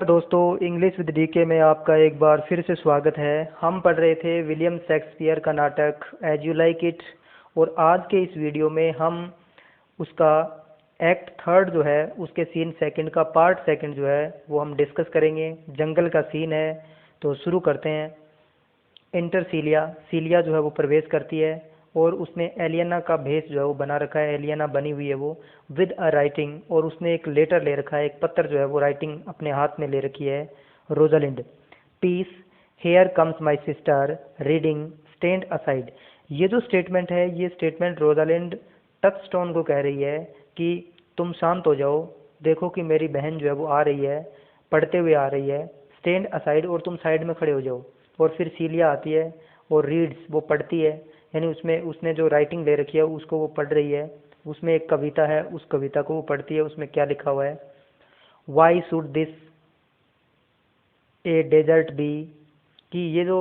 दोस्तों, English with DK में आपका एक बार फिर से स्वागत है। हम पढ़ रहे थे विलियम शेक्सपियर का नाटक एज यू लाइक इट, और आज के इस वीडियो में हम उसका एक्ट थर्ड जो है उसके सीन सेकंड का पार्ट सेकंड जो है वो हम डिस्कस करेंगे। जंगल का सीन है, तो शुरू करते हैं। इंटर सीलिया, सीलिया जो है वो प्रवेश करती है और उसने एलियना का भेष जो है वो बना रखा है। एलियना बनी हुई है वो विद अ राइटिंग, और उसने एक लेटर ले रखा है, एक पत्र जो है वो राइटिंग अपने हाथ में ले रखी है। Rosalind, peace, here comes my sister reading, stand aside. ये जो स्टेटमेंट है, ये स्टेटमेंट रोजालिंड टचस्टोन को कह रही है कि तुम शांत हो जाओ, देखो कि मेरी बहन जो है वो आ रही है, पढ़ते हुए आ रही है। स्टैंड असाइड, और तुम साइड में खड़े हो जाओ। और फिर सीलिया आती है और रीड्स, वो पढ़ती है, यानी उसमें उसने जो राइटिंग ले रखी है उसको वो पढ़ रही है। उसमें एक कविता है, उस कविता को वो पढ़ती है। उसमें क्या लिखा हुआ है? Why should this a desert be, कि ये जो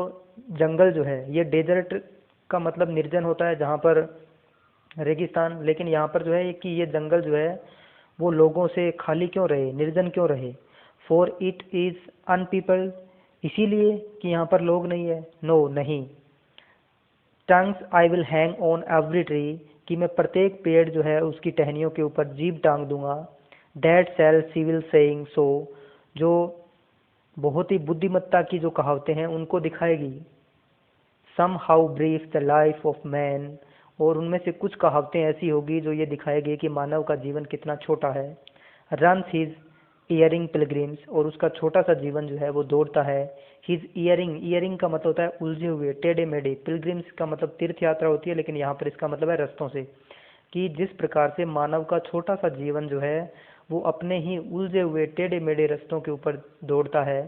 जंगल जो है, ये डेजर्ट का मतलब निर्जन होता है, जहाँ पर रेगिस्तान। लेकिन यहाँ पर जो है कि ये जंगल जो है वो लोगों से खाली क्यों रहे, निर्जन क्यों रहे? फॉर इट इज अनपीपल्ड, इसीलिए कि यहाँ पर लोग नहीं है। नो, नहीं। Tongues I will hang on every tree, कि मैं प्रत्येक पेड़ जो है उसकी टहनियों के ऊपर जीभ टांग दूंगा। That shall civil saying show, जो बहुत ही बुद्धिमत्ता की जो कहावतें हैं उनको दिखाएगी। Some how brief the life of man, और उनमें से कुछ कहावतें ऐसी होगी जो ये दिखाएगी कि मानव का जीवन कितना छोटा है। रन्स हिज ईयरिंग पिलग्रिम्स, और उसका छोटा सा जीवन जो है वो दौड़ता है। हिज ईयरिंग, ईयरिंग का मतलब होता है उलझे हुए, टेढ़े मेढ़े। पिलग्रिम्स का मतलब तीर्थ यात्रा होती है, लेकिन यहाँ पर इसका मतलब है रस्तों से, कि जिस प्रकार से मानव का छोटा सा जीवन जो है वो अपने ही उलझे हुए टेढ़े मेढ़े रस्तों के ऊपर दौड़ता है।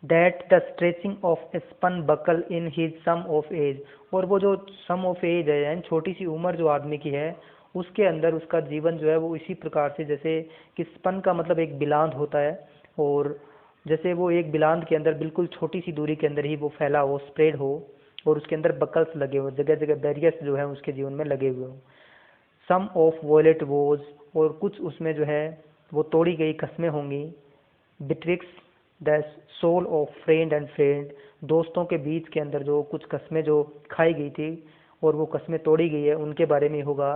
That the stretching of span buckle in his sum of age, और वो जो सम ऑफ एज है, यानी छोटी सी उम्र जो आदमी की है, उसके अंदर उसका जीवन जो है वो इसी प्रकार से, जैसे कि स्पन का मतलब एक बिलांद होता है, और जैसे वो एक बिलांद के अंदर बिल्कुल छोटी सी दूरी के अंदर ही वो फैला हो, स्प्रेड हो, और उसके अंदर बकल्स लगे हो, जगह जगह बैरियर्स जो है उसके जीवन में लगे हुए हो। सम ऑफ वॉयलेट वोज, और कुछ उसमें जो है वो तोड़ी गई कस्में होंगी। Betwixt the soul of friend and friend, दोस्तों के बीच के अंदर जो कुछ कस्में जो खाई गई थी और वो कस्में तोड़ी गई है, उनके बारे में होगा।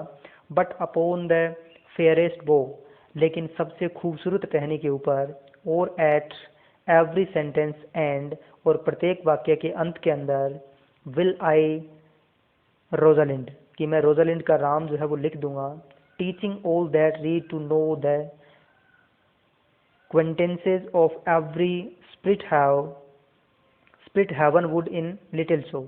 बट अपॉन द फेयरेस्ट बो, लेकिन सबसे खूबसूरत टहनी के ऊपर। और एट एवरी सेंटेंस एंड, और प्रत्येक वाक्य के अंत के अंदर। विल आई रोजालिंड, कि मैं रोजालिंड का राम जो है वो लिख दूंगा। Teaching all that read to know the acquaintances of every split have split heavenwood in little show,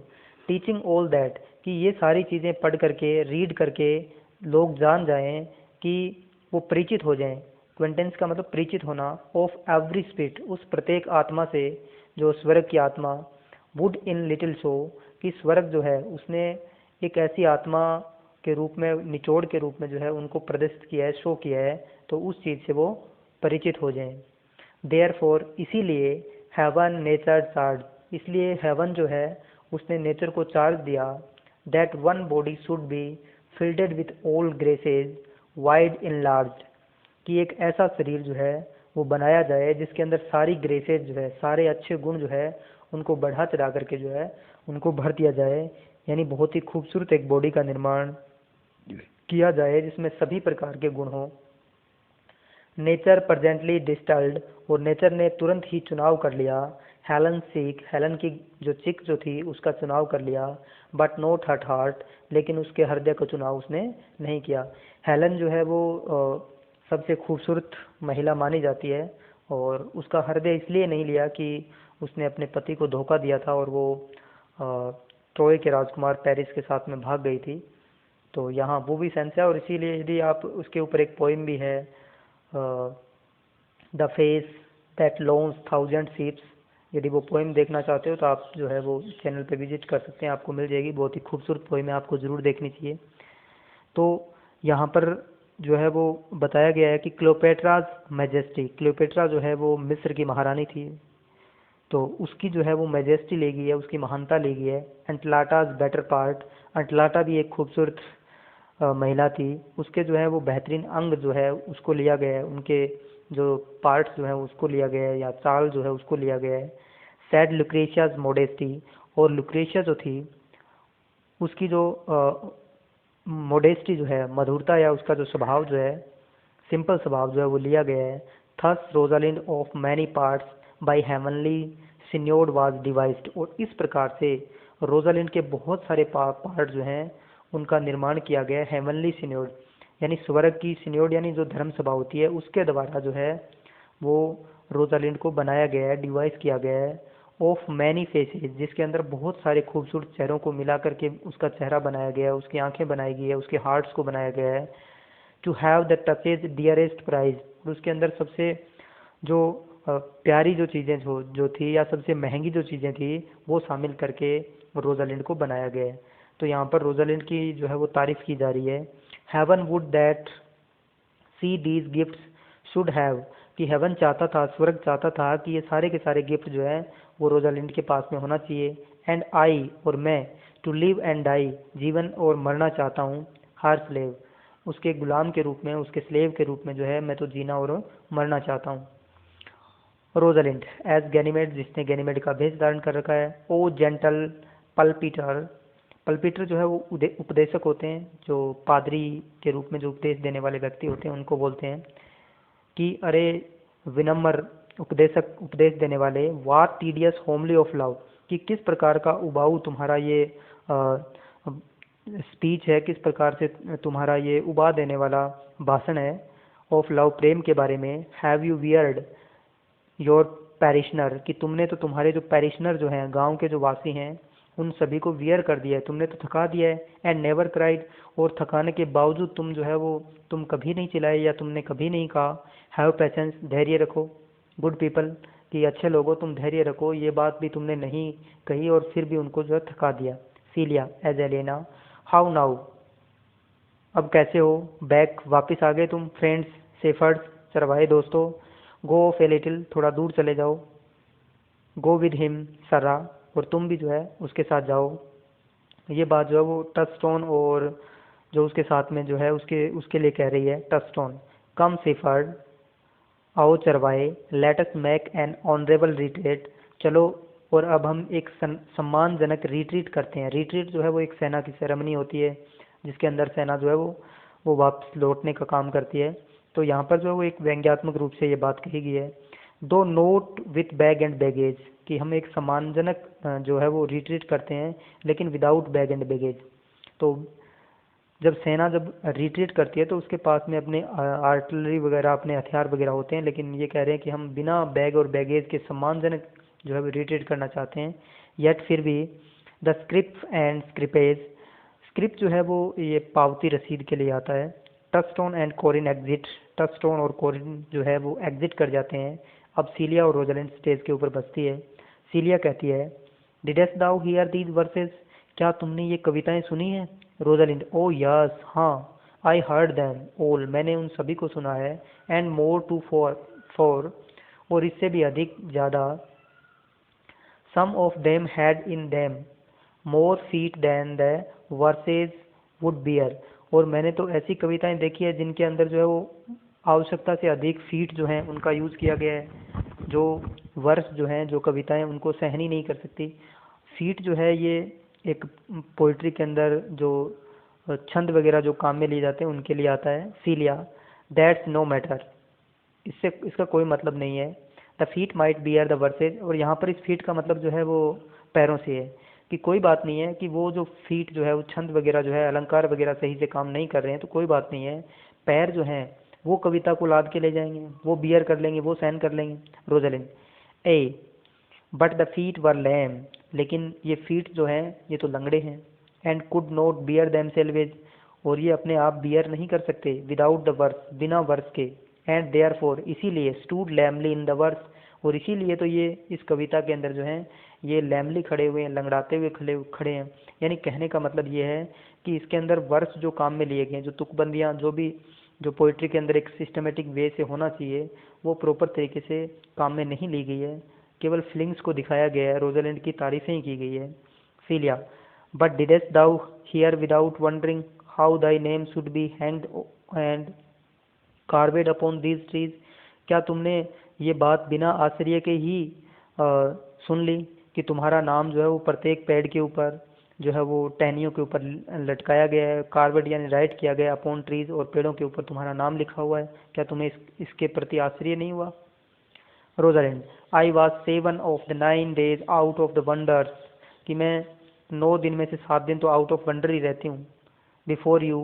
teaching all that, कि ये सारी चीज़ें पढ़ करके, रीड करके लोग जान जाएं, कि वो परिचित हो जाएं। क्विंटेंस का मतलब परिचित होना। ऑफ एवरी स्पिरिट, उस प्रत्येक आत्मा से, जो स्वर्ग की आत्मा। वुड इन लिटिल शो, कि स्वर्ग जो है उसने एक ऐसी आत्मा के रूप में, निचोड़ के रूप में जो है उनको प्रदर्शित किया है, शो किया है, तो उस चीज़ से वो परिचित हो जाएं। देयरफॉर, इसीलिए, हेवन नेचर चार्ज, इसलिए हेवन जो है उसने नेचर को चार्ज दिया। That one body should be filled with all graces wide in large, कि एक ऐसा शरीर जो है वो बनाया जाए जिसके अंदर सारी ग्रेसेज जो है, सारे अच्छे गुण जो है उनको बढ़ा चढ़ा करके जो है उनको भर दिया जाए। यानी बहुत ही खूबसूरत एक बॉडी का निर्माण किया जाए जिसमें सभी प्रकार के गुण हों। नेचर प्रजेंटली डिस्टल्ड, और नेचर ने तुरंत ही चुनाव कर लिया। हेलन सीक, हेलन की जो चिक जो थी उसका चुनाव कर लिया। बट नॉट हट हार्ट, लेकिन उसके हृदय का चुनाव उसने नहीं किया। हेलन जो है वो सबसे खूबसूरत महिला मानी जाती है, और उसका हृदय इसलिए नहीं लिया कि उसने अपने पति को धोखा दिया था और वो ट्रोय के राजकुमार पेरिस के साथ में भाग गई थी। तो यहाँ वो भी सेंस है, और इसीलिए यदि आप उसके ऊपर एक पोइम भी है, the face that loans thousand sheeps, यदि वो पोइम देखना चाहते हो तो आप जो है वो चैनल पे विजिट कर सकते हैं, आपको मिल जाएगी। बहुत ही खूबसूरत पोइम है, आपको ज़रूर देखनी चाहिए। तो यहाँ पर जो है वो बताया गया है कि क्लियोपेट्राज मैजेस्टी, क्लियोपेट्रा जो है वो मिस्र की महारानी थी, तो उसकी जो है वो मैजेस्टी ले गई है, उसकी महानता ले गई है। एंटलाटाज बेटर पार्ट, एंटलाटा भी एक खूबसूरत महिला थी, उसके जो है वो बेहतरीन अंग जो है उसको लिया गया है, उनके जो पार्ट्स जो है उसको लिया गया है, या चाल जो है उसको लिया गया है। सैड लुक्रेशियाज मोडेस्टी, और लुक्रेशिया जो थी उसकी जो मोडेस्टी जो है, मधुरता या उसका जो स्वभाव जो है, सिंपल स्वभाव जो है वो लिया गया है। Thus Rosalind of many parts by heavenly synod was devised, और इस प्रकार से रोजालिंड के बहुत सारे पार्ट जो हैं उनका निर्माण किया गया है हेवनली सिन्योड, यानी स्वर्ग की सिन्योड यानी जो धर्म सभा होती है उसके द्वारा जो है वो रोजालिंड को बनाया गया है, डिवाइस किया गया है। ऑफ मैनी फेसेस, जिसके अंदर बहुत सारे खूबसूरत चेहरों को मिला करके उसका चेहरा बनाया गया है, उसकी आंखें बनाई गई है, उसके हार्ट्स को बनाया गया है। To have the touches dearest prize, और उसके अंदर सबसे जो प्यारी जो चीज़ें जो थी या सबसे महंगी जो चीज़ें थी वो शामिल करके रोजालिंड को बनाया गया है। तो यहाँ पर रोजालिंड की जो है वो तारीफ की जा रही है। Heaven would that she these gifts should have, कि हेवन चाहता था, स्वर्ग चाहता था कि ये सारे के सारे गिफ्ट जो है वो रोजालिंड के पास में होना चाहिए। एंड आई, और मैं, टू लिव एंड डाई, जीवन और मरना चाहता हूँ, हर स्लेव, उसके गुलाम के रूप में, उसके स्लेव के रूप में जो है मैं तो जीना और मरना चाहता हूँ। रोजालिंड एज गैनीमेड, जिसने गैनीमेड का भेष धारण कर रखा है। ओ जेंटल पल्पीटर, पल्पीटर जो है वो उपदेशक होते हैं, जो पादरी के रूप में जो उपदेश देने वाले व्यक्ति होते हैं उनको बोलते हैं कि अरे विनम्र उपदेशक, उपदेश देने वाले। वाट टीडियस होमली ऑफ लव, कि किस प्रकार का उबाऊ तुम्हारा ये स्पीच है, किस प्रकार से तुम्हारा ये उबा देने वाला भाषण है। ऑफ लव, प्रेम के बारे में। हैव यू वियर्ड योर पैरिशनर, कि तुमने तो तुम्हारे जो पैरिशनर जो हैं, गांव के जो वासी हैं, उन सभी को वियर कर दिया है, तुमने तो थका दिया है। एंड नेवर क्राइड, और थकाने के बावजूद तुम जो है वो तुम कभी नहीं चिल्लाए या तुमने कभी नहीं कहा। हैव पेशेंस, धैर्य रखो। गुड पीपल, कि अच्छे लोगों तुम धैर्य रखो, ये बात भी तुमने नहीं कही और फिर भी उनको जो है थका दिया। सीलिया एज एलेना, हाउ नाउ, अब कैसे हो। बैक, वापस आ गए तुम। फ्रेंड्स, सेफर्ड्स, चरवाहे दोस्तों। गो ऑफ ए लिटिल, थोड़ा दूर चले जाओ। गो विद हिम, सरा, और तुम भी जो है उसके साथ जाओ। ये बात जो है वो टचस्टोन और जो उसके साथ में जो है उसके उसके लिए कह रही है टचस्टोन। कम सेफर्ड, आओ चरवाहे। Let us make an honourable retreat, चलो और अब हम एक सम्मानजनक रिट्रीट करते हैं। रिट्रीट जो है वो एक सेना की सेरेमनी होती है जिसके अंदर सेना जो है वो वापस लौटने का काम करती है। तो यहाँ पर जो है वो एक व्यंग्यात्मक रूप से ये बात कही गई है। दो note with bag and baggage, कि हम एक सम्मानजनक जो है वो रिट्रीट करते हैं लेकिन विदाउट बैग एंड बैगेज। तो जब सेना जब रिट्रीट करती है तो उसके पास में अपने आर्टिलरी वगैरह, अपने हथियार वगैरह होते हैं, लेकिन ये कह रहे हैं कि हम बिना बैग और बैगेज के सम्मानजनक जो है रिट्रीट करना चाहते हैं। यट फिर भी द स्क्रिप्ट एंड स्क्रिपेज, स्क्रिप्ट जो है वो ये पावती रसीद के लिए आता है। टचस्टोन एंड कोरिन एग्जिट, टचस्टोन और कोरिन जो है वो एग्जिट कर जाते हैं। अब सीलिया और रोजालिंड स्टेज के ऊपर बसती है। सीलिया कहती है, डिडस्ट दाउ हियर दीज वर्सेस, क्या तुमने ये कविताएं सुनी हैं। रोजालिंड, ओ यस, हाँ, आई हर्ड देम ऑल, मैंने उन सभी को सुना है। एंड मोर टू फॉर, और इससे भी अधिक ज़्यादा। Some of them had in them more feet than the verses would bear, और मैंने तो ऐसी कविताएं देखी है जिनके अंदर जो है वो आवश्यकता से अधिक फीट जो हैं उनका यूज़ किया गया है। जो वर्स जो हैं, जो कविताएं उनको सहन ही नहीं कर सकती। फीट जो है ये एक पोइट्री के अंदर जो छंद वगैरह जो काम में लिए जाते हैं उनके लिए आता है। सीलिया, दैट्स नो मैटर, इससे इसका कोई मतलब नहीं है। The feet might bear the versus, और यहाँ पर इस फीट का मतलब जो है वो पैरों से है, कि कोई बात नहीं है कि वो जो फीट जो है वो छंद वगैरह जो है अलंकार वगैरह सही से काम नहीं कर रहे हैं, तो कोई बात नहीं है। पैर जो हैं वो कविता को लाद के ले जाएंगे, वो बियर कर लेंगे, वो सहन कर लेंगे। Rosalind, ay but the feet were lame, लेकिन ये फीट जो हैं ये तो लंगड़े हैं। And could not bear themselves, और ये अपने आप बियर नहीं कर सकते। विदाउट द वर्स, बिना वर्स के। एंड देयर फोर, इसीलिए। Stood lamely in the verse, और इसीलिए तो ये इस कविता के अंदर जो है ये लैमली खड़े हुए हैं, लंगड़ाते हुए खड़े हैं। यानी कहने का मतलब ये है कि इसके अंदर वर्स जो काम में लिए गए हैं, जो तुकबंदियाँ, जो भी जो पोइट्री के अंदर एक सिस्टमेटिक वे से होना चाहिए वो प्रॉपर तरीके से काम में नहीं ली गई है, केवल फीलिंग्स को दिखाया गया है। रोजलिंड की तारीफें ही की गई है। Celia, but didst thou hear without wondering how thy name should be hanged and carved upon these trees, क्या तुमने ये बात बिना आश्चर्य के ही सुन ली कि तुम्हारा नाम जो है वो प्रत्येक पेड़ के ऊपर जो है वो टहनियों के ऊपर लटकाया गया है, कार्वेड यानी राइट किया गया अपॉन ट्रीज, और पेड़ों के ऊपर तुम्हारा नाम लिखा हुआ है? क्या तुम्हें इसके प्रति आश्चर्य नहीं हुआ? Rosalind, I was 7 of the 9 days out of the wonders, कि मैं 9 दिन में से 7 दिन तो आउट ऑफ वंडर ही रहती हूँ। बिफोर यू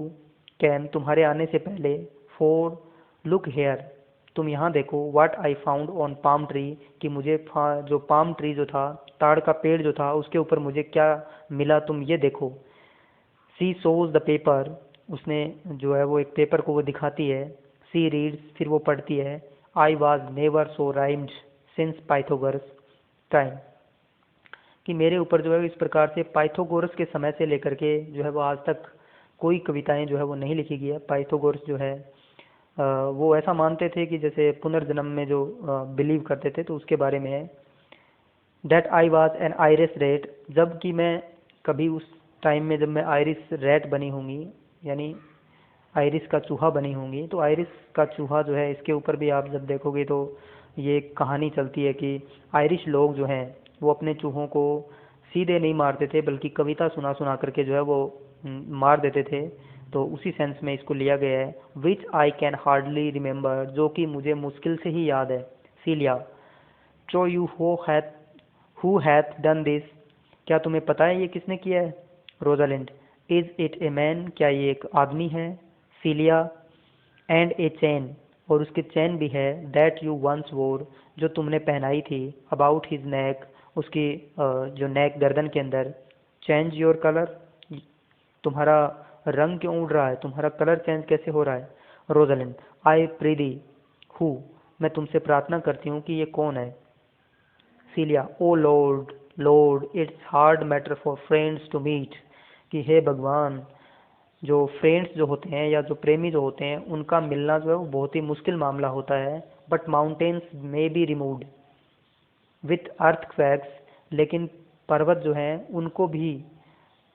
कैम, तुम्हारे आने से पहले। फॉर लुक हेयर, तुम यहाँ देखो। What I found on palm tree, कि मुझे जो पाम ट्री जो था, ताड़ का पेड़ जो था, उसके ऊपर मुझे क्या मिला, तुम ये देखो। सी सोज द पेपर, उसने जो है वो एक पेपर को वो दिखाती है। सी रीड्स, फिर वो पढ़ती है। I was never so rhymed since Pythagoras time, कि मेरे ऊपर जो है इस प्रकार से पाइथागोरस के समय से लेकर के जो है वो आज तक कोई कविताएं जो है वो नहीं लिखी गई है। पाइथागोरस जो है वो ऐसा मानते थे कि जैसे पुनर्जन्म में जो बिलीव करते थे, तो उसके बारे में है। That I was an iris rate, जब कि मैं कभी उस टाइम में जब मैं आयरिस रेट बनी होंगी, यानी आयरिस का चूहा बनी होंगी। तो आयरिस का चूहा जो है, इसके ऊपर भी आप जब देखोगे तो ये एक कहानी चलती है कि आयरिश लोग जो हैं वो अपने चूहों को सीधे नहीं मारते थे, बल्कि कविता सुना सुना करके जो है वो मार देते थे। तो उसी सेंस में इसको लिया गया है। Which I can hardly remember, जो कि मुझे मुश्किल से ही याद है। Celia, show you who hath done this, क्या तुम्हें पता है ये किसने किया है? Rosalind, is it a man, क्या ये एक आदमी है? सीलिया, एंड ए चेन, और उसकी चैन भी है। दैट यू वंस वोर, जो तुमने पहनाई थी। अबाउट हिज नेक, उसकी जो नेक गर्दन के अंदर। चेंज योर कलर, तुम्हारा रंग क्यों उड़ रहा है, तुम्हारा कलर चेंज कैसे हो रहा है? रोजलिंड, आई प्रीदी हु, मैं तुमसे प्रार्थना करती हूँ कि ये कौन है? Celia, O Lord Lord, it's hard matter for friends to meet, कि हे भगवान, जो फ्रेंड्स जो होते हैं या जो प्रेमी जो होते हैं उनका मिलना जो है वो बहुत ही मुश्किल मामला होता है। But mountains may be removed with earthquakes, लेकिन पर्वत जो हैं उनको भी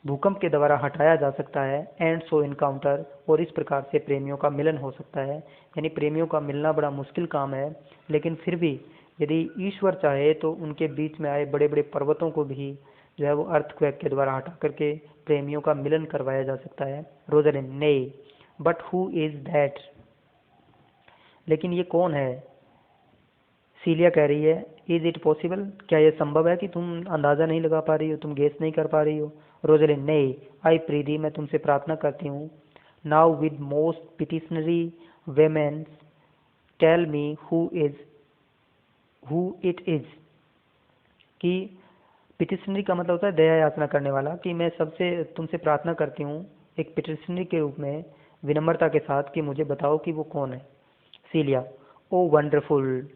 भूकंप के द्वारा हटाया जा सकता है। एंड सो इनकाउंटर, और इस प्रकार से प्रेमियों का मिलन हो सकता है। यानी प्रेमियों का मिलना बड़ा मुश्किल काम है, लेकिन फिर भी यदि ईश्वर चाहे तो उनके बीच में आए बड़े बड़े पर्वतों को भी जो है वो अर्थक्वेक के द्वारा हटा करके प्रेमियों का मिलन करवाया जा सकता है। रोजलिन, ने, बट हु इज दैट, लेकिन ये कौन है? सीलिया कह रही है, इज इट पॉसिबल, क्या यह संभव है कि तुम अंदाजा नहीं लगा पा रही हो, तुम गेस नहीं कर पा रही हो? रोजलिन, नहीं। आई प्रीति, मैं तुमसे प्रार्थना करती हूँ। Now with most petitionary vehemence tell me who it is, कि पिटिशनरी का मतलब होता है दया याचना करने वाला, कि मैं सबसे तुमसे प्रार्थना करती हूँ एक पिटिशनरी के रूप में, विनम्रता के साथ, कि मुझे बताओ कि वो कौन है। Celia, O wonderful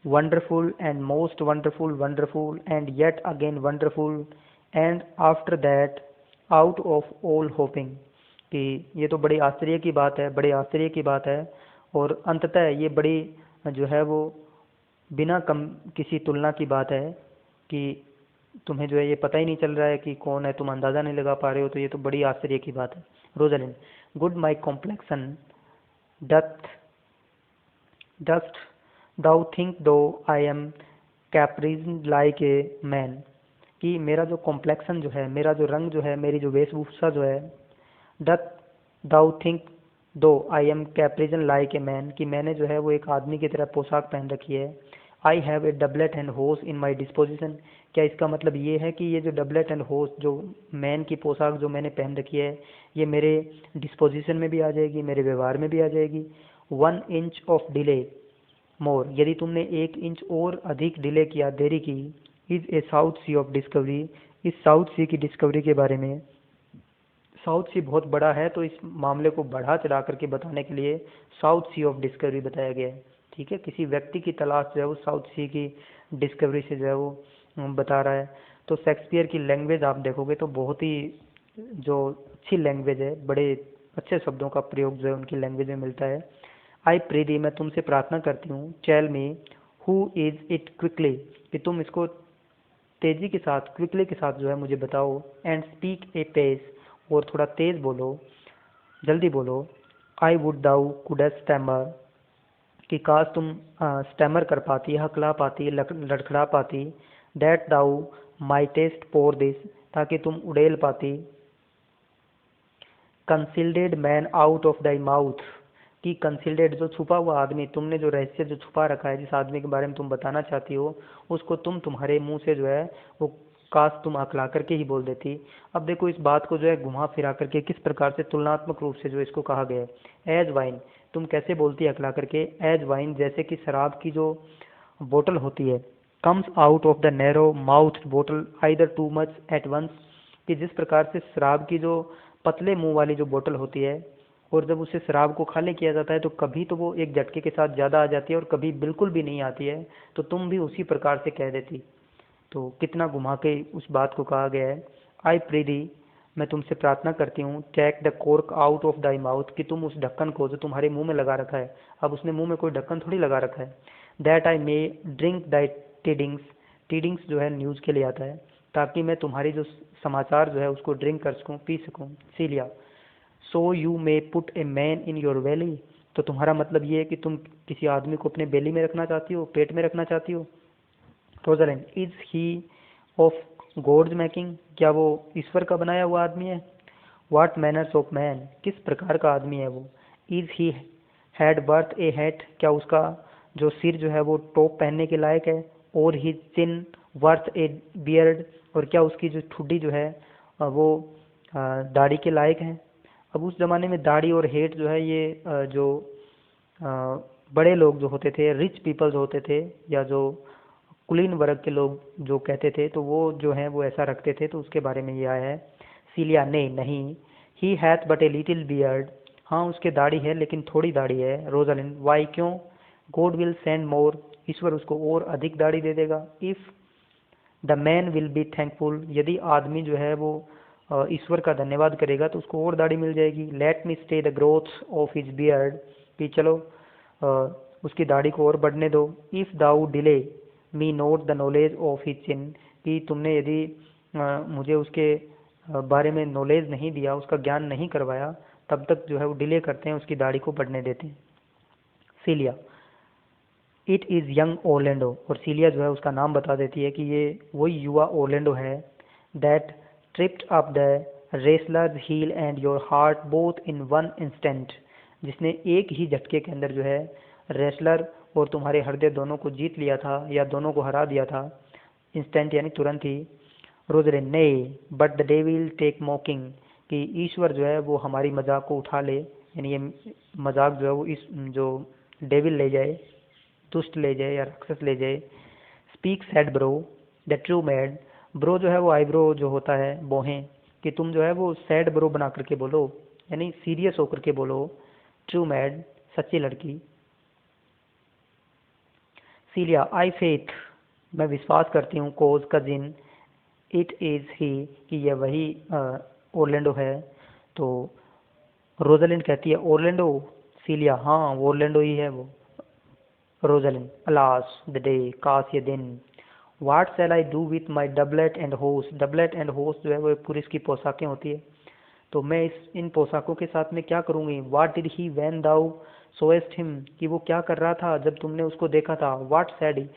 wonderful and most wonderful wonderful and yet again wonderful and after that out of all hooping, कि ये तो बड़ी आश्चर्य की बात है, बड़े आश्चर्य की बात है, और अंततः ये बड़ी जो है वो बिना कम किसी तुलना की बात है कि तुम्हें जो है ये पता ही नहीं चल रहा है कि कौन है, तुम अंदाजा नहीं लगा पा रहे हो, तो ये तो बड़ी आश्चर्य की बात है। Rosalind, good my complexion doth dost thou think though I am caparisoned like a man, कि मेरा जो कॉम्प्लेक्शन जो है, मेरा जो रंग जो है, मेरी जो वेशभूषा जो है, doth thou think though I am caparisoned like a man, कि मैंने जो है वो एक आदमी की तरह पोशाक पहन रखी है। I have a doublet and होस इन माई डिस्पोजिशन, क्या इसका मतलब ये है कि ये जो डबलेट एंड होस, जो मैन की पोशाक जो मैंने पहन रखी है, ये मेरे डिस्पोजिशन में भी आ जाएगी, मेरे व्यवहार में भी आ जाएगी? 1 इंच ऑफ डिले मोर, यदि तुमने 1 इंच और अधिक डिले किया, देरी की। Is a South Sea of discovery, इस साउथ सी की डिस्कवरी के बारे में। साउथ सी बहुत बड़ा है, तो इस मामले को बढ़ा चढ़ा करके बताने के लिए साउथ सी ऑफ डिस्कवरी बताया गया है। ठीक है, किसी व्यक्ति की तलाश जो है वो साउथ सी की डिस्कवरी से जो है वो बता रहा है। तो शेक्सपियर की लैंग्वेज आप देखोगे तो बहुत ही जो अच्छी लैंग्वेज है, बड़े अच्छे शब्दों का प्रयोग जो है उनकी लैंग्वेज में मिलता है। आई प्रीति, मैं तुमसे प्रार्थना करती हूँ। Tell me who is it quickly, कि तुम इसको तेजी के साथ, क्विकली के साथ जो है मुझे बताओ। एंड स्पीक ए पेस, और थोड़ा तेज बोलो, जल्दी बोलो। आई वुड दाउ कुडस्ट स्टैमर, कि काश तुम स्टैमर कर पाती, हकला पाती, लड़खड़ा पाती, that thou mightest pour this, ताकि तुम उड़ेल पाती, concealed man out of thy mouth, कि कंसील्डेड जो छुपा हुआ आदमी, तुमने जो रहस्य जो छुपा रखा है, जिस आदमी के बारे में तुम बताना चाहती हो, उसको तुम्हारे मुंह से जो है वो काश तुम अकला करके ही बोल देती। अब देखो इस बात को जो है घुमा फिरा करके किस प्रकार से तुलनात्मक रूप से जो इसको कहा गया है। एज वाइन, तुम कैसे बोलती है अकला करके, एज वाइन, जैसे कि शराब की जो बोतल होती है, comes out of the narrow mouth बोतल either too much at once, कि जिस प्रकार से शराब की जो पतले मुंह वाली जो बोतल होती है, और जब उसे शराब को खाली किया जाता है तो कभी तो वो एक झटके के साथ ज़्यादा आ जाती है और कभी बिल्कुल भी नहीं आती है, तो तुम भी उसी प्रकार से कह देती। तो कितना घुमा के उस बात को कहा गया है। आई प्रीदी, मैं तुमसे प्रार्थना करती हूँ, take the cork out of thy mouth, कि तुम उस ढक्कन को जो तुम्हारे मुंह में लगा रखा है, अब उसने मुंह में कोई ढक्कन थोड़ी लगा रखा है, दैट आई मे ड्रिंक दाई टीडिंग्स, टीडिंग्स जो है न्यूज़ के लिए आता है, ताकि मैं तुम्हारी जो समाचार जो है उसको ड्रिंक कर सकूँ, पी सकूँ। Celia, so you may put a man in your belly, तो तुम्हारा मतलब ये है कि तुम किसी आदमी को अपने बेली में रखना चाहती हो, पेट में रखना चाहती हो। Rosalind, is he of God's making, क्या वो ईश्वर का बनाया हुआ आदमी है। व्हाट मैनर्स ऑफ मैन, किस प्रकार का आदमी है वो। Is he had birth a hat, क्या उसका जो सिर जो है वो टोप पहनने के लायक है। और ही चिन वर्थ ए बियर्ड, और क्या उसकी जो ठुड्डी जो है वो दाढ़ी के लायक है। अब उस जमाने में दाढ़ी और हेट जो है ये जो बड़े लोग जो होते थे, रिच पीपल जो होते थे, या जो कुलीन वर्ग के लोग जो कहते थे, तो वो जो है वो ऐसा रखते थे, तो उसके बारे में ये आया है। सीलिया, नहीं, he hath but a little beard, हाँ उसके दाढ़ी है लेकिन थोड़ी दाढ़ी है। रोजालिन, वाई, क्यों। गॉड विल सेंड मोर, ईश्वर उसको और अधिक दाढ़ी दे देगा। If the man will be thankful, यदि आदमी जो है वो ईश्वर का धन्यवाद करेगा तो उसको और दाढ़ी मिल जाएगी। Let me stay the growth of his beard, कि चलो उसकी दाढ़ी को और बढ़ने दो। If thou delay me not the knowledge of his chin, कि तुमने यदि मुझे उसके बारे में नॉलेज नहीं दिया, उसका ज्ञान नहीं करवाया, तब तक जो है वो डिले करते हैं, उसकी दाढ़ी को बढ़ने देते हैं। सीलिया, इट इज़ यंग ओरलैंडो, और सीलिया जो है उसका नाम बता देती है कि ये वही युवा ओरलैंडो है। That tripped up the wrestler's heel and your heart both in one instant, जिसने एक ही झटके के अंदर जो है रेसलर और तुम्हारे हृदय दोनों को जीत लिया था, या दोनों को हरा दिया था। इंस्टेंट यानी तुरंत ही। रोजरे, nay but the devil take mocking, कि ईश्वर जो है वो हमारी मजाक को उठा ले, यानी ये मजाक जो है वो इस जो डेविल ले जाए, दुष्ट ले जाए या राक्षस ले जाए। Speak sad bro the true mad, bro जो है वो आईब्रो जो होता है बोहें, कि तुम जो है वो सैड ब्रो बना करके बोलो, यानी सीरियस होकर के बोलो। ट्रू मैड, सच्ची लड़की। सीलिया, आई फेथ, मैं विश्वास करती हूँ। कोज, कजिन, इट इज़ ही, कि यह वही ओरलैंडो है। तो रोजालिंड कहती है ओरलैंडो। सीलिया, हाँ ओरलैंडो ही है वो। रोजालिंड, अलास द डे, काश ये दिन। What shell I do with my doublet and होस, डबलेट एंड होस जो है वो पुरुष की पोशाकें होती है, तो मैं इन पोशाकों के साथ में क्या करूंगी। What did he when thou sawest him, कि वो क्या कर रहा था जब तुमने उसको देखा था। व्हाट सैड ही,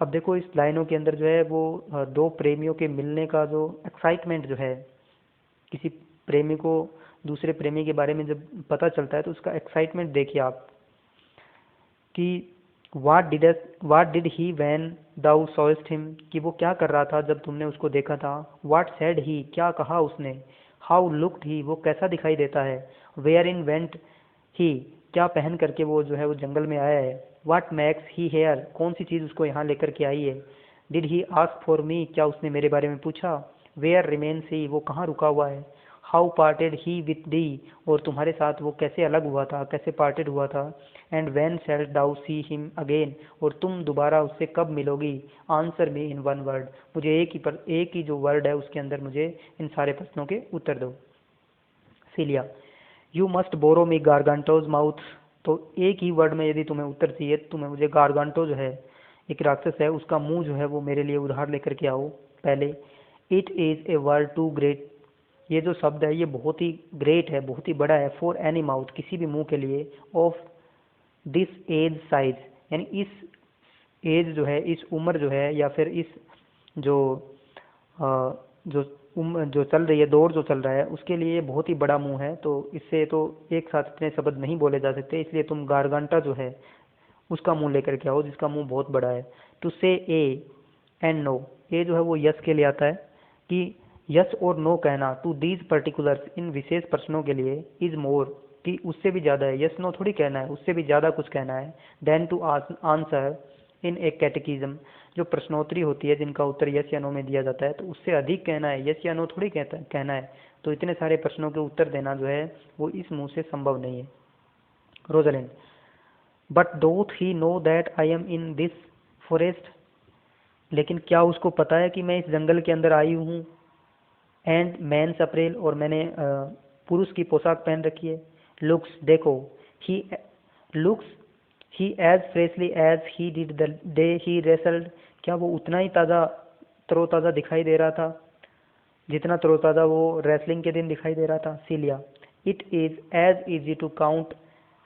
अब देखो इस लाइनों के अंदर जो है वो दो प्रेमियों के मिलने का जो एक्साइटमेंट जो है, किसी प्रेमी को दूसरे प्रेमी के बारे में जब पता चलता है तो उसका एक्साइटमेंट देखिए आप, कि what did he when thou sawest him, कि वो क्या कर रहा था जब तुमने उसको देखा था। व्हाट सेड ही, क्या कहा उसने। हाउ लुक्ड ही, वो कैसा दिखाई देता है। वेयर इन वेंट ही, क्या पहन करके वो जो है वो जंगल में आया है। व्हाट मैक्स ही हेयर, कौन सी चीज़ उसको यहाँ लेकर के आई है। Did he ask for me, क्या उसने मेरे बारे में पूछा। वेयर रिमेन्स ही, वो कहाँ रुका हुआ है। How parted he with the, और तुम्हारे साथ वो कैसे अलग हुआ था, कैसे पार्टेड हुआ था। And when shall thou see him again, और तुम दोबारा उससे कब मिलोगी। Answer me in one word, मुझे एक ही जो वर्ड है उसके अंदर मुझे इन सारे प्रश्नों के उत्तर दो। Celia, you must borrow me Gargantua's mouth, तो एक ही वर्ड में यदि तुम्हें उत्तर चाहिए तो तुम्हें मुझे गारगांटो जो है एक राक्षस है उसका मुंह जो है वो मेरे लिए उधार लेकर के आओ पहले। It is a word too great, ये जो शब्द है ये बहुत ही ग्रेट है, बहुत ही बड़ा है। फॉर एनी माउथ, किसी भी मुंह के लिए। ऑफ दिस एज साइज, यानी इस एज जो है, इस उम्र जो है, या फिर इस जो जो जो चल रही है, दौर जो चल रहा है, उसके लिए बहुत ही बड़ा मुंह है। तो इससे तो एक साथ इतने शब्द नहीं बोले जा सकते, इसलिए तुम गारगांटा जो है उसका मुंह लेकर के आओ, जिसका मुंह बहुत बड़ा है। टू से ए एंड नो, ए जो है वो यस के लिए आता है, कि यस और नो कहना टू दीज पर्टिकुलर्स, इन विशेष प्रश्नों के लिए, इज मोर, कि उससे भी ज़्यादा है, यस नो थोड़ी कहना है, उससे भी ज़्यादा कुछ कहना है, देन टू आंसर इन ए कैटेकिज्म, जो प्रश्नोत्तरी होती है जिनका उत्तर यस या नो में दिया जाता है, तो उससे अधिक कहना है, यस या नो थोड़ी कहना है। तो इतने सारे प्रश्नों के उत्तर देना जो है वो इस मुंह से संभव नहीं है। Rosalind, but doth he know that I am in this forest, लेकिन क्या उसको पता है कि मैं इस जंगल के अंदर आई हूँ। एंड मैंस अप्रैल, और मैंने पुरुष की पोशाक पहन रखी है। लुक्स, देखो, he looks he as freshly as he did the day he wrestled, क्या वो उतना ही ताज़ा तरोताज़ा दिखाई दे रहा था जितना तरोताज़ा वो रेसलिंग के दिन दिखाई दे रहा था। Celia, it is as easy to count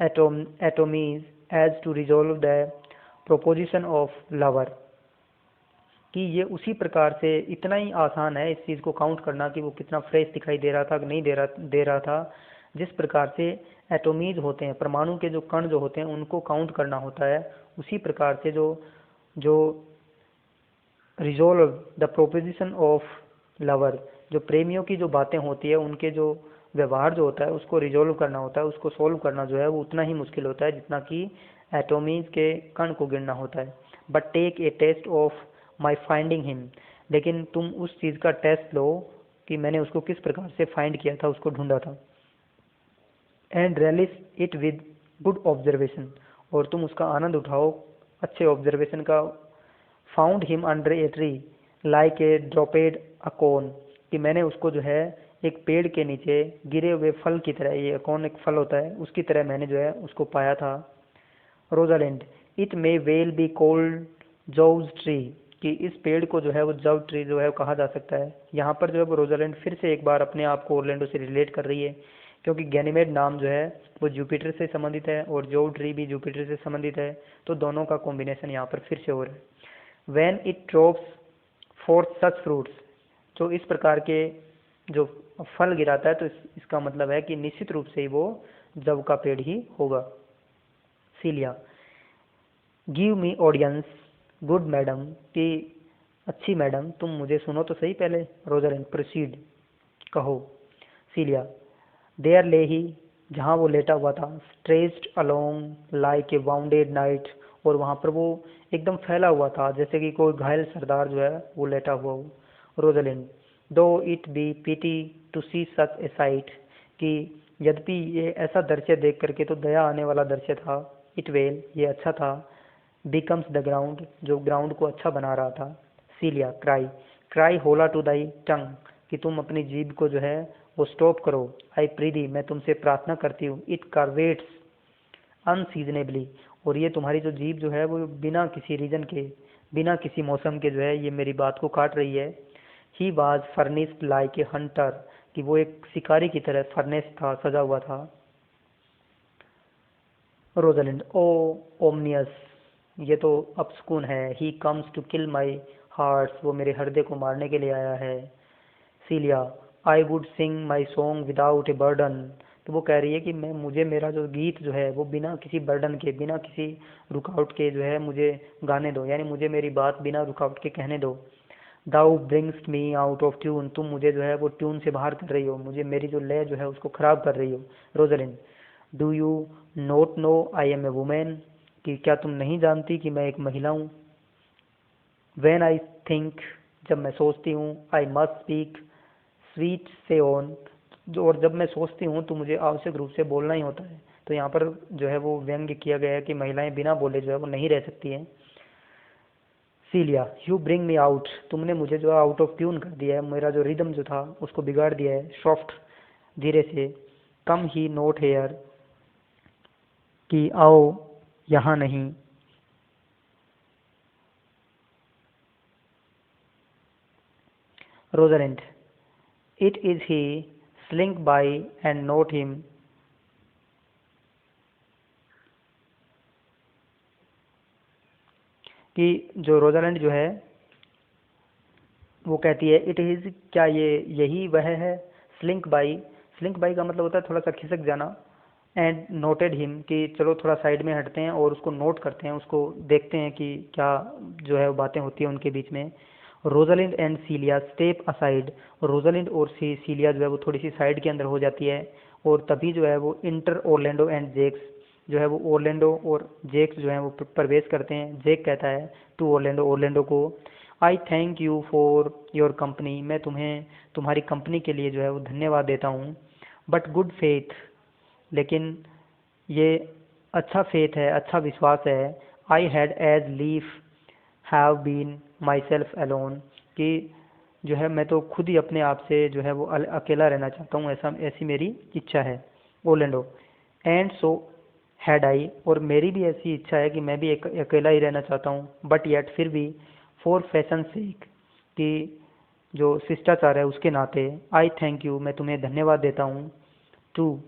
atomies as to resolve the proposition of lover, कि ये उसी प्रकार से इतना ही आसान है इस चीज़ को काउंट करना कि वो कितना फ्रेश दिखाई दे रहा था कि नहीं दे रहा था, जिस प्रकार से एटोमीज होते हैं, परमाणु के जो कण जो होते हैं उनको काउंट करना होता है, उसी प्रकार से जो जो resolve the proposition of lover, जो प्रेमियों की जो बातें होती है, उनके जो व्यवहार जो होता है उसको रिजोल्व करना होता है, उसको सोल्व करना जो है वो उतना ही मुश्किल होता है जितना कि एटोमीज के कण को गिनना होता है। But take a taste of my finding him, लेकिन तुम उस चीज़ का टेस्ट लो कि मैंने उसको किस प्रकार से फाइंड किया था, उसको ढूंढा था। And relish it with good observation, और तुम उसका आनंद उठाओ अच्छे ऑब्जर्वेशन का। Found him under a tree like a dropped acorn, कि मैंने उसको जो है एक पेड़ के नीचे गिरे हुए फल की तरह, ये अकोन एक फल होता है, उसकी तरह मैंने जो है उसको पाया था। Rosalind, it may well be called Jove's tree, कि इस पेड़ को जो है वो जव ट्री जो है वो कहा जा सकता है। यहाँ पर जो है वो रोजालैंड फिर से एक बार अपने आप को ओरलैंडो से रिलेट कर रही है, क्योंकि गैनीमेड नाम जो है वो जुपिटर से संबंधित है और जॉव ट्री भी जुपिटर से संबंधित है, तो दोनों का कॉम्बिनेशन यहाँ पर फिर से हो रहा है। When it drops fourth such fruits, जो इस प्रकार के जो फल गिराता है, तो इसका मतलब है कि निश्चित रूप से ही वो जव का पेड़ ही होगा। Celia, give me audience good madam, कि अच्छी मैडम तुम मुझे सुनो तो सही पहले। रोजरैंड, प्रोसीड, कहो। सीलिया, देयर ले ही, जहाँ वो लेटा हुआ था, stretched along like a bounded night, और वहाँ पर वो एकदम फैला हुआ था जैसे कि कोई घायल सरदार जो है वो लेटा हुआ हो। Rosalind, though it be pity to see such a sight, कि यद्यपि ये ऐसा दृश्य देख करके तो दया आने वाला दृश्य था। इट वेल, ये अच्छा था। बिकम्स द ग्राउंड, जो ग्राउंड को अच्छा बना रहा था। सीलिया, क्राई, क्राई होला टू दाई टंग, कि तुम अपनी जीभ को जो है वो स्टॉप करो। आई प्रीदी, मैं तुमसे प्रार्थना करती हूँ। इट कार्वेट्स अनसीजनेबली, और ये तुम्हारी जो जीभ जो है वो बिना किसी रीजन के, बिना किसी मौसम के जो है ये मेरी बात को काट रही है। He was furnished like a Hunter, कि वो एक शिकारी की तरह फर्नेस था, सजा हुआ था। रोजलिंड, ओ ओमनियस, ये तो अपशकुन है। He comes to kill my hearts, वो मेरे हृदय को मारने के लिए आया है। Celia, I would sing my song without a burden, तो वो कह रही है कि मैं मुझे मेरा जो गीत जो है वो बिना किसी बर्डन के, बिना किसी रुकावट के जो है मुझे गाने दो, यानी मुझे मेरी बात बिना रुकावट के कहने दो। Thou brings me out of tune, तुम मुझे जो है वो ट्यून से बाहर कर रही हो, मुझे मेरी जो लय जो है उसको खराब कर रही हो। Rosalind, do you not know I am a woman, कि क्या तुम नहीं जानती कि मैं एक महिला हूँ। वेन आई थिंक, जब मैं सोचती हूँ, आई मस्ट स्पीक स्वीट से ऑन, जो, और जब मैं सोचती हूँ तो मुझे आवश्यक रूप से बोलना ही होता है। तो यहाँ पर जो है वो व्यंग्य किया गया है कि महिलाएं बिना बोले जो है वो नहीं रह सकती हैं। सीलिया, यू ब्रिंग मी आउट, तुमने मुझे जो है आउट ऑफ ट्यून कर दिया है, मेरा जो रिदम जो था उसको बिगाड़ दिया है। सॉफ्ट, धीरे से। कम ही नोट हेयर, कि आओ यहाँ नहीं। Rosalind, it is he, slink by and note him. कि जो रोजालिंड जो है वो कहती है इट इज़, क्या ये यही वह है। स्लिंक बाई का मतलब होता है थोड़ा सा खिसक जाना। एंड नोटेड हिम, कि चलो थोड़ा साइड में हटते हैं और उसको नोट करते हैं, उसको देखते हैं कि क्या जो है वो बातें होती हैं उनके बीच में। Rosalind and Celia step aside, Rosalind और सीलिया जो है वो थोड़ी सी साइड के अंदर हो जाती है। और तभी जो है वो इंटर ओरलैंडो एंड जेक्स, जो है वो ओरलैंडो और जेक्स जो है वो प्रवेश करते हैं। जेक कहता है टू ओरलैंडो, ओरलैंडो को, आई thank you for your company, मैं तुम्हें तुम्हारी कंपनी के लिए जो है वो धन्यवाद देता हूँ। बट गुड फेथ, लेकिन ये अच्छा फेथ है, अच्छा विश्वास है। I had as lief have been myself alone, कि जो है मैं तो खुद ही अपने आप से जो है वो अकेला रहना चाहता हूँ, ऐसी मेरी इच्छा है। ओलेंडो, एंड सो हैड आई, और मेरी भी ऐसी इच्छा है कि मैं भी अकेला ही रहना चाहता हूँ। बट येट, फिर भी, फॉर फैशन सेक, कि जो शिष्टाचार है उसके नाते, आई थैंक यू, मैं तुम्हें धन्यवाद देता हूँ। टू,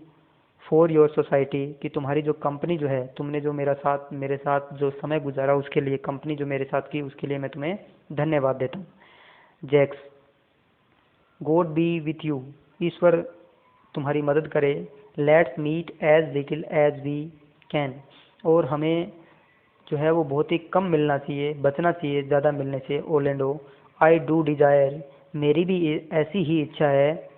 फॉर योर सोसाइटी, कि तुम्हारी जो कंपनी जो है, तुमने जो मेरे साथ जो समय गुजारा उसके लिए, कंपनी जो मेरे साथ की उसके लिए मैं तुम्हें धन्यवाद देता हूँ। Jaques, God be with you, ईश्वर तुम्हारी मदद करे। Let's meet as little as we can, और हमें जो है वो बहुत ही कम मिलना चाहिए, बचना चाहिए ज़्यादा मिलने से। ओलेंडो, आई डू डिजायर, मेरी भी ऐसी ही इच्छा है।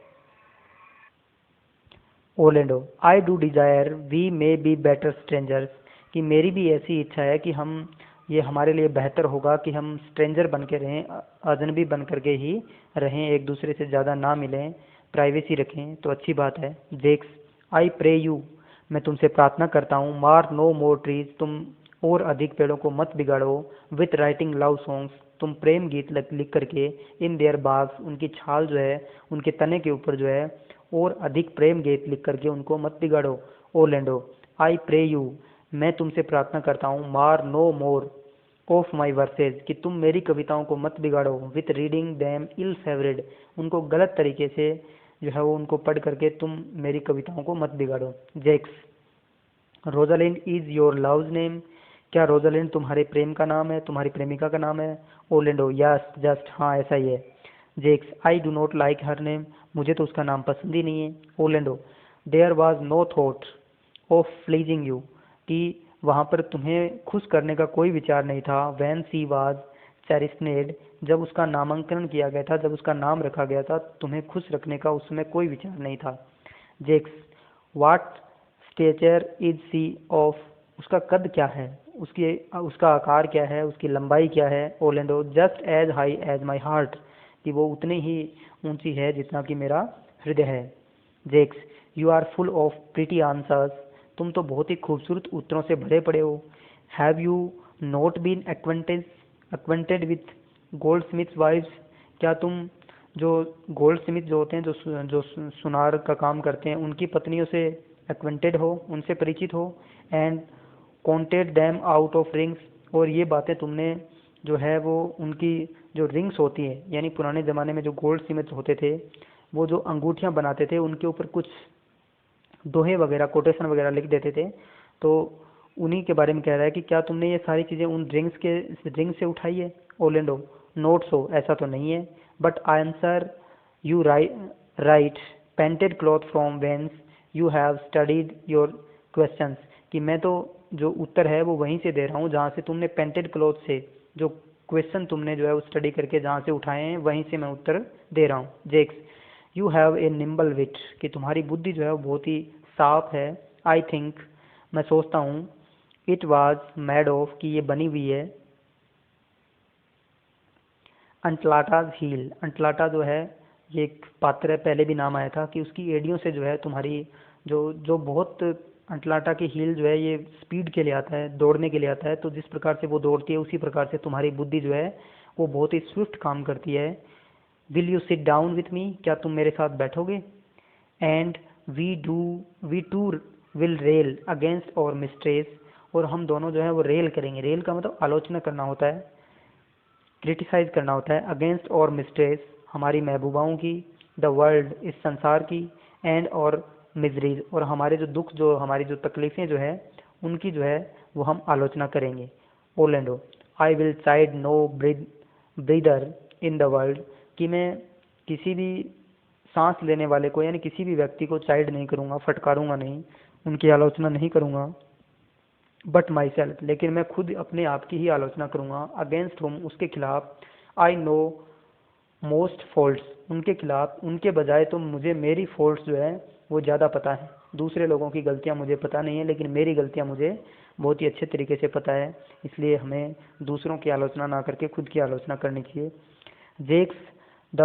Orlando, I do desire we may be better strangers, कि मेरी भी ऐसी इच्छा है कि हम, ये हमारे लिए बेहतर होगा कि हम स्ट्रेंजर बन के रहें, अजनबी बन करके ही रहें, एक दूसरे से ज़्यादा ना मिलें, प्राइवेसी रखें तो अच्छी बात है। जेक्स, आई प्रे यू, मैं तुमसे प्रार्थना करता हूँ। मार नो मोर ट्रीज, तुम और अधिक पेड़ों को मत बिगाड़ो। विथ राइटिंग लव सॉन्ग्स, तुम प्रेम गीत लिख करके। इन देयर बाग्स, उनकी छाल जो है, उनके तने के ऊपर जो है, और अधिक प्रेम गीत लिख करके उनको मत बिगाड़ो। ओलेंडो, आई प्रे यू, मैं तुमसे प्रार्थना करता हूँ। Mar no more of my verses, कि तुम मेरी कविताओं को मत बिगाड़ो। With reading them ill favoured, उनको गलत तरीके से जो है वो उनको पढ़ करके तुम मेरी कविताओं को मत बिगाड़ो। Jaques, Rosalind is your love's name, क्या रोजालिंड तुम्हारे प्रेम का नाम है, तुम्हारी प्रेमिका का नाम है। ओलेंडो, यस जस्ट, हाँ ऐसा ही है। Jaques, I do not like her name, मुझे तो उसका नाम पसंद ही नहीं है। Orlando, there was no thought of pleasing you, कि वहाँ पर तुम्हें खुश करने का कोई विचार नहीं था। वैन सी वाज चेरिस्नेड, जब उसका नामांकन किया गया था, जब उसका नाम रखा गया था, तुम्हें खुश रखने का उसमें कोई विचार नहीं था। जेक्स, वाट स्टेचर इज सी ऑफ, उसका कद क्या है, उसकी उसका आकार क्या है, उसकी लंबाई क्या है। Orlando, just as high as my heart, कि वो उतनी ही ऊंची है जितना कि मेरा हृदय है। Jaques, you are full of pretty answers, तुम तो बहुत ही खूबसूरत उत्तरों से भरे पड़े हो। Have you not been acquainted with goldsmith wives, क्या तुम जो गोल्ड स्मिथ जो होते हैं, जो सुनार का काम करते हैं, उनकी पत्नियों से एक्वेंटेड हो, उनसे परिचित हो। And counted them out of rings, और ये बातें तुमने जो है वो उनकी जो रिंग्स होती है, यानी पुराने ज़माने में जो गोल्ड स्मिथ होते थे, वो जो अंगूठियां बनाते थे उनके ऊपर कुछ दोहे वगैरह, कोटेशन वगैरह लिख देते थे, तो उन्हीं के बारे में कह रहा है कि क्या तुमने ये सारी चीज़ें उन रिंग से उठाई है। ओलेंडो, नोट सो, ऐसा तो नहीं है। But answer you right painted cloth from whence you have studied your questions, कि मैं तो जो उत्तर है वो वहीं से दे रहा हूँ जहाँ से तुमने पेंटेड क्लॉथ से जो क्वेश्चन तुमने जो है वो स्टडी करके जहाँ से उठाए हैं, वहीं से मैं उत्तर दे रहा हूँ। जेक्स, यू हैव ए निम्बल विट, कि तुम्हारी बुद्धि जो है वो बहुत ही साफ है। आई थिंक, मैं सोचता हूँ। इट वाज मेड ऑफ, कि ये बनी हुई है। अंटलाटाज हील, अंटलाटा जो है ये एक पात्र है, पहले भी नाम आया था, कि उसकी एड़ियों से जो है तुम्हारी जो जो बहुत, अंटलाटा की हील जो है ये स्पीड के लिए आता है, दौड़ने के लिए आता है, तो जिस प्रकार से वो दौड़ती है उसी प्रकार से तुम्हारी बुद्धि जो है वो बहुत ही स्विफ्ट काम करती है। Will you sit down with me, क्या तुम मेरे साथ बैठोगे। And we two will rail against our mistress, और हम दोनों जो है वो रेल करेंगे। रेल का मतलब आलोचना करना होता है, क्रिटिसाइज करना होता है। अगेंस्ट और मिस्ट्रेस, हमारी महबूबाओं की। द वर्ल्ड, इस संसार की। एंड और मिजरीज, और हमारे जो दुख, जो हमारी जो तकलीफ़ें जो है उनकी जो है वो हम आलोचना करेंगे। Orlando, I will chide no breather in the world, कि मैं किसी भी सांस लेने वाले को यानी किसी भी व्यक्ति को चाइड नहीं करूँगा, फटकारूंगा नहीं, उनकी आलोचना नहीं करूँगा। बट माई सेल्फ, लेकिन मैं खुद अपने आप की ही आलोचना करूँगा। अगेंस्ट होम, उसके खिलाफ। आई नो मोस्ट फॉल्ट्स, उनके खिलाफ, उनके बजाय तो मुझे मेरी फॉल्ट्स जो है वो ज़्यादा पता है। दूसरे लोगों की गलतियाँ मुझे पता नहीं है, लेकिन मेरी गलतियाँ मुझे बहुत ही अच्छे तरीके से पता है। इसलिए हमें दूसरों की आलोचना ना करके खुद की आलोचना करनी चाहिए। Jaques, the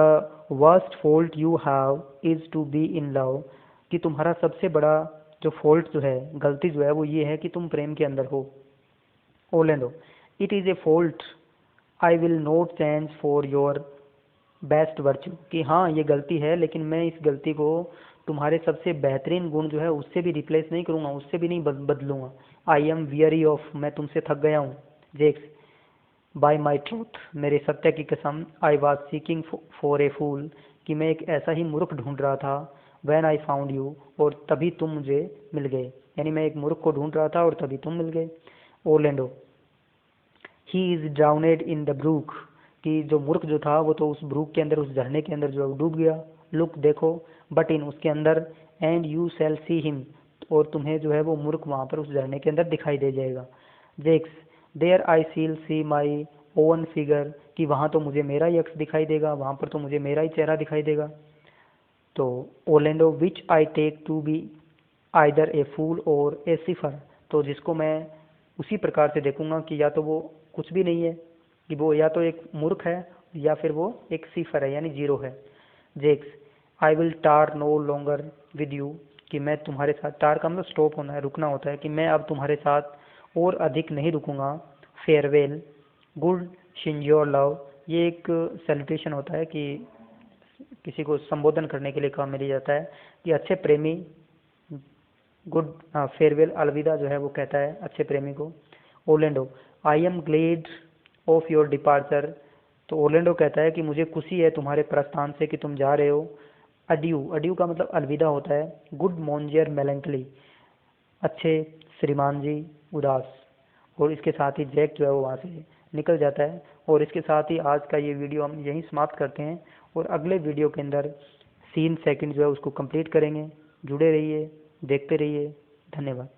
worst fault you have is to be in love, कि तुम्हारा सबसे बड़ा जो फॉल्ट जो है, गलती जो है वो ये है कि तुम प्रेम के अंदर हो। Orlando, it is a fault I will not change for your best virtue, कि हाँ ये गलती है, लेकिन मैं इस गलती को तुम्हारे सबसे बेहतरीन गुण जो है उससे भी रिप्लेस नहीं करूँगा, उससे भी नहीं बदलूंगा। आई एम वियरी ऑफ, मैं तुमसे थक गया हूँ। जेक्स, बाय माई ट्रूथ, मेरे सत्य की कसम। I was seeking for a fool, कि मैं एक ऐसा ही मूर्ख ढूंढ रहा था। वैन आई फाउंड यू, और तभी तुम मुझे मिल गए, यानी मैं एक मूर्ख को ढूंढ रहा था और तभी तुम मिल गए। Orlando, he is drowned in the brook, कि जो मूर्ख जो था वो तो उस ब्रूक के अंदर, उस झरने के अंदर जो है वो डूब गया। लुक, देखो, बट इन, उसके अंदर, and you shall see him, और तुम्हें जो है वो मूर्ख वहां पर उस झरने के अंदर दिखाई दे जाएगा। जेक्स, देयर आई शील सी माई ओन फिगर, कि वहां तो मुझे मेरा ही अक्स दिखाई देगा, वहां पर तो मुझे मेरा ही चेहरा दिखाई देगा। तो Orlando, which I take to be either a fool or a सिफर, तो जिसको मैं उसी प्रकार से देखूंगा कि या तो वो कुछ भी नहीं है, कि वो या तो एक मूर्ख है या फिर वो एक सिफर है यानी जीरो है। Jaques, I will tarry no longer with you, कि मैं तुम्हारे साथ, टार का मतलब स्टॉप होना है, रुकना होता है, कि मैं अब तुम्हारे साथ और अधिक नहीं रुकूंगा। फेयरवेल, गुड शिंजोर लव, ये एक सेलिब्रेशन होता है कि किसी को संबोधन करने के लिए काम में लिया जाता है कि अच्छे प्रेमी, गुड, फेयरवेल, अलविदा जो है वो कहता है अच्छे प्रेमी को। Orlando, I am Glade of your departure, तो ओरलैंडो कहता है कि मुझे खुशी है तुम्हारे प्रस्थान से, कि तुम जा रहे हो। अड्यू, अड्यू का मतलब अलविदा होता है। गुड मॉन्जियर मेलेंकली, अच्छे श्रीमान जी उदास। और इसके साथ ही जैक जो है वो वहाँ से निकल जाता है। और इसके साथ ही आज का ये वीडियो हम यहीं समाप्त करते हैं, और अगले वीडियो के अंदर सीन सेकंड जो है उसको कंप्लीट करेंगे। जुड़े रहिए, देखते रहिए। धन्यवाद।